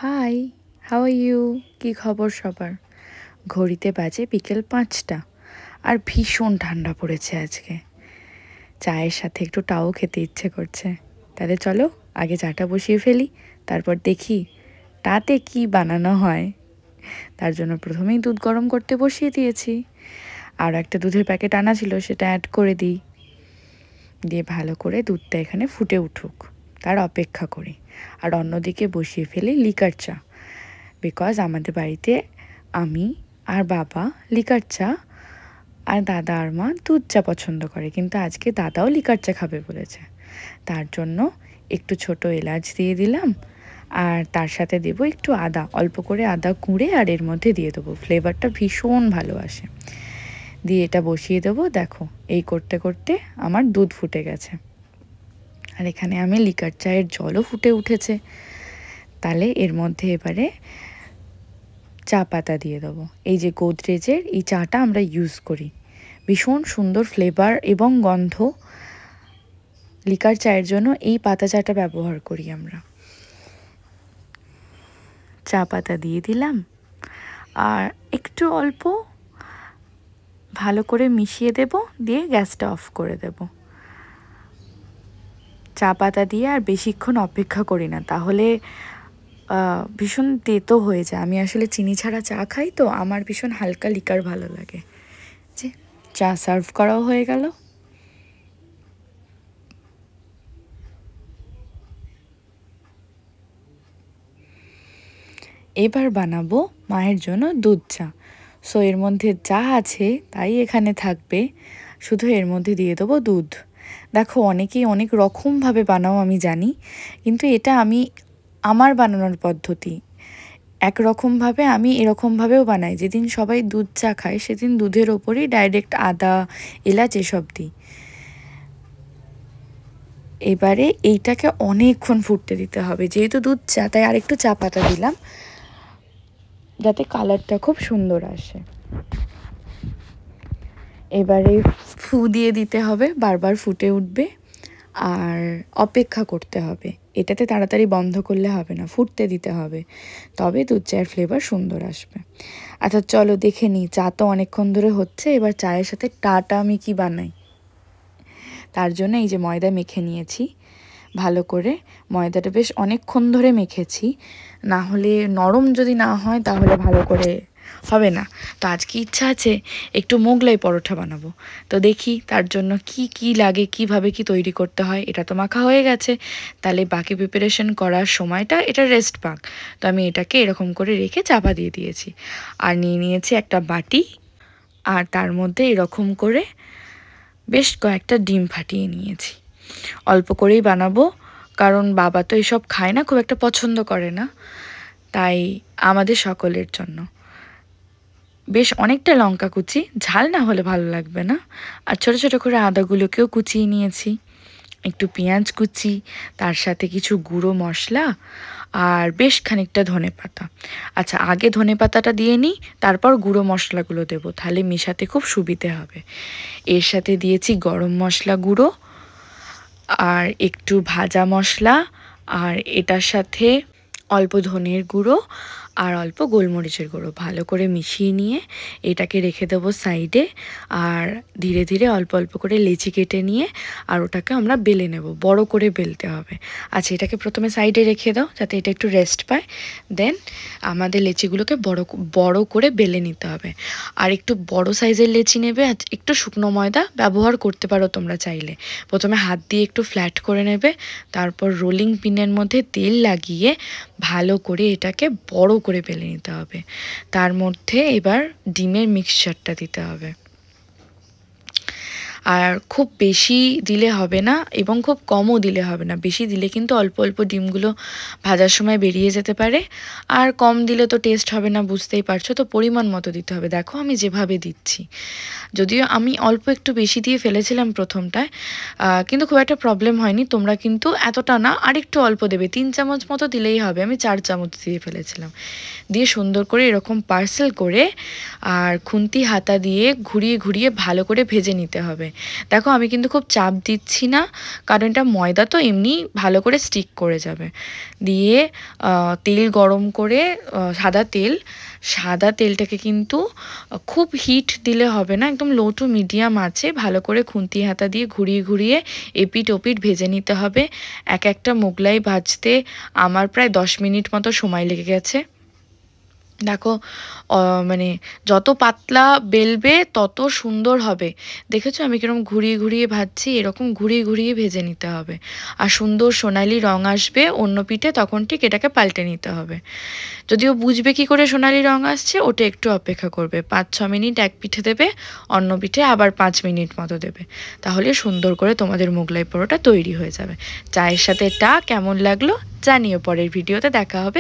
High, how are you? কী খবর সবার? ঘড়িতে বাজে বিকেল 5টা আর ভীষণ ঠান্ডা পড়েছে আজকে। চায়ের সাথে একটু টাও খেতে ইচ্ছে করছে। তাহলে চলো আগে চাটা বসিয়ে ফেলি, তারপর দেখি তাতে কি বানানো হয়। তার জন্য প্রথমেই দুধ গরম করতে বসিয়ে দিয়েছি। আর একটা দুধের প্যাকেট আনা ছিল, সেটা অ্যাড করে দিই। দিয়ে ভালো করে দুধটা এখানে ফুটে উঠুক, তার অপেক্ষা করি। আর অন্যদিকে বসিয়ে ফেলি লিকার চা, বিকজ আমাদের বাড়িতে আমি আর বাবা লিকার চা আর দাদা আর মা দুধ চা পছন্দ করে, কিন্তু আজকে দাদাও লিকার চা খাবে বলেছে। তার জন্য একটু ছোট এলাচ দিয়ে দিলাম, আর তার সাথে দেবো একটু আদা, অল্প করে আদা কুঁড়ে আর এর মধ্যে দিয়ে দেবো, ফ্লেভারটা ভীষণ ভালো আসে। দিয়ে এটা বসিয়ে দেবো। দেখো এই করতে করতে আমার দুধ ফুটে গেছে, আর এখানে আমি লিকার চায়ের জলও ফুটে উঠেছে। তাহলে এর মধ্যে এবারে চা পাতা দিয়ে দেবো। এই যে গোদরেজের এই চাটা আমরা ইউজ করি, ভীষণ সুন্দর ফ্লেভার এবং গন্ধ। লিকার চায়ের জন্য এই পাতা চাটা ব্যবহার করি আমরা। চা পাতা দিয়ে দিলাম আর একটু অল্প ভালো করে মিশিয়ে দেব, দিয়ে গ্যাসটা অফ করে দেব। চা পাতা দিয়ে আর বেশিক্ষণ অপেক্ষা করি না, তাহলে ভীষণ তেতো হয়ে যায়। আমি আসলে চিনি ছাড়া চা খাই, তো আমার ভীষণ হালকা লিকার ভালো লাগে। যে চা সার্ভ করাও হয়ে গেল। এবার বানাবো মায়ের জন্য দুধ চা। সো এর মধ্যে যা আছে তাই এখানে থাকবে, শুধু এর মধ্যে দিয়ে দেবো দুধ। দেখো অনেকেই অনেক রকমভাবে বানাও আমি জানি, কিন্তু এটা আমার বানানোর পদ্ধতি একরকমভাবে। আমি এরকমভাবেও বানাই, যেদিন সবাই দুধ চা খায় সেদিন দুধের ওপরেই ডাইরেক্ট আদা এলাচ এসব দিই। এবারে এইটাকে অনেকক্ষণ ফুটতে দিতে হবে, যেহেতু দুধ চা তাই আরেকটু চা পাতা দিলাম, যাতে কালারটা খুব সুন্দর আসে। এবারে ফু দিয়ে দিতে হবে, বারবার ফুটে উঠবে আর অপেক্ষা করতে হবে। এটাতে তাড়াতাড়ি বন্ধ করলে হবে না, ফুটতে দিতে হবে, তবে দুধ চায়ের ফ্লেভার সুন্দর আসবে। আচ্ছা চলো দেখে নিই, চা তো অনেকক্ষণ ধরে হচ্ছে। এবার চায়ের সাথে টাটা আমি কি বানাই, তার জন্য এই যে ময়দা মেখে নিয়েছি ভালো করে। ময়দাটা বেশ অনেকক্ষণ ধরে মেখেছি, না হলে নরম যদি না হয় তাহলে ভালো করে হবে না। তো আজকে ইচ্ছা আছে একটু মোগলাই পরোটা বানাবো, তো দেখি তার জন্য কি কি লাগে, কিভাবে কি তৈরি করতে হয়। এটা তো মাখা হয়ে গেছে, তাহলে বাকি প্রিপারেশন করার সময়টা এটা রেস্ট পাক। তো আমি এটাকে এরকম করে রেখে চাপা দিয়ে দিয়েছি, আর নিয়ে নিয়েছি একটা বাটি, আর তার মধ্যে এরকম করে বেশ কয়েকটা ডিম ফাটিয়ে নিয়েছি। অল্প করেই বানাবো, কারণ বাবা তো এসব খায় না, খুব একটা পছন্দ করে না, তাই আমাদের সকলের জন্য। বেশ অনেকটা লঙ্কা কুচি, ঝাল না হলে ভালো লাগবে না। আর ছোটো ছোটো করে আদাগুলোকেও কুচিয়ে নিয়েছি, একটু পেঁয়াজ কুচি, তার সাথে কিছু গুঁড়ো মশলা আর বেশ খানিকটা ধনেপাতা। আচ্ছা আগে ধনেপাতাটা দিয়ে নিই, তারপর গুঁড়ো মশলাগুলো দেবো, তাহলে মেশাতে খুব সুবিধে হবে। এর সাথে দিয়েছি গরম মশলা গুঁড়ো আর একটু ভাজা মশলা, আর এটার সাথে অল্প ধনের গুঁড়ো আর অল্প গোলমরিচের গুঁড়ো। ভালো করে মিশিয়ে নিয়ে এটাকে রেখে দেবো সাইডে, আর ধীরে ধীরে অল্প অল্প করে লেচি কেটে নিয়ে আর ওটাকে আমরা বেলে নেব, বড় করে বেলতে হবে। আচ্ছা এটাকে প্রথমে সাইডে রেখে দাও যাতে এটা একটু রেস্ট পায়, দেন আমাদের লেচিগুলোকে বড় করে বেলে নিতে হবে। আর একটু বড় সাইজের লেচি নেবে, আর একটু শুকনো ময়দা ব্যবহার করতে পারো তোমরা চাইলে। প্রথমে হাত দিয়ে একটু ফ্ল্যাট করে নেবে, তারপর রোলিং পিনের মধ্যে তেল লাগিয়ে ভালো করে এটাকে বড় করে বেলে নিতে হবে। তার মধ্যে এবার ডিমের মিক্সচারটা দিতে হবে, আর খুব বেশি দিলে হবে না এবং খুব কমও দিলে হবে না। বেশি দিলে কিন্তু অল্প অল্প ডিমগুলো ভাজার সময় বেরিয়ে যেতে পারে, আর কম দিলে তো টেস্ট হবে না, বুঝতেই পারছো। তো পরিমাণ মতো দিতে হবে। দেখো আমি যেভাবে দিচ্ছি, যদিও আমি অল্প একটু বেশি দিয়ে ফেলেছিলাম প্রথমটায়, কিন্তু খুব একটা প্রবলেম হয়নি। তোমরা কিন্তু এতটা না, আর একটু অল্প দেবে, 3 চামচ মতো দিলেই হবে। আমি 4 চামচ দিয়ে ফেলেছিলাম। দিয়ে সুন্দর করে এরকম পার্সেল করে আর খুন্তি হাতা দিয়ে ঘুরিয়ে ঘুরিয়ে ভালো করে ভেজে নিতে হবে। দেখো আমি কিন্তু খুব চাপ দিচ্ছি না, কারণ এটা ময়দা তো এমনি ভালো করে স্টিক করে যাবে। দিয়ে তেল গরম করে, সাদা তেলটাকে কিন্তু খুব হিট দিলে হবে না, একদম লো টু মিডিয়াম আছে ভালো করে খুন্তি হাতা দিয়ে ঘুরিয়ে ঘুরিয়ে এপিট ওপিট ভেজে নিতে হবে। এক একটা মোগলাই ভাজতে আমার প্রায় 10 মিনিট মতো সময় লেগে গেছে। দেখো মানে যত পাতলা বেলবে তত সুন্দর হবে। দেখেছো আমি কিরকম ঘুরিয়ে ঘুরিয়ে ভাজছি, এরকম ঘুরিয়ে ঘুরিয়ে ভেজে নিতে হবে। আর সুন্দর সোনালি রং আসবে অন্য পিঠে, তখন ঠিক এটাকে পাল্টে নিতে হবে। যদিও বুঝবে কি করে সোনালি রং আসছে, ওটা একটু অপেক্ষা করবে। 5-6 মিনিট এক পিঠে দেবে, অন্য পিঠে আবার 5 মিনিট মতো দেবে, তাহলে সুন্দর করে তোমাদের মোগলাই পরোটা তৈরি হয়ে যাবে। চায়ের সাথে কেমন লাগলো জানিও। পরের ভিডিওতে দেখা হবে।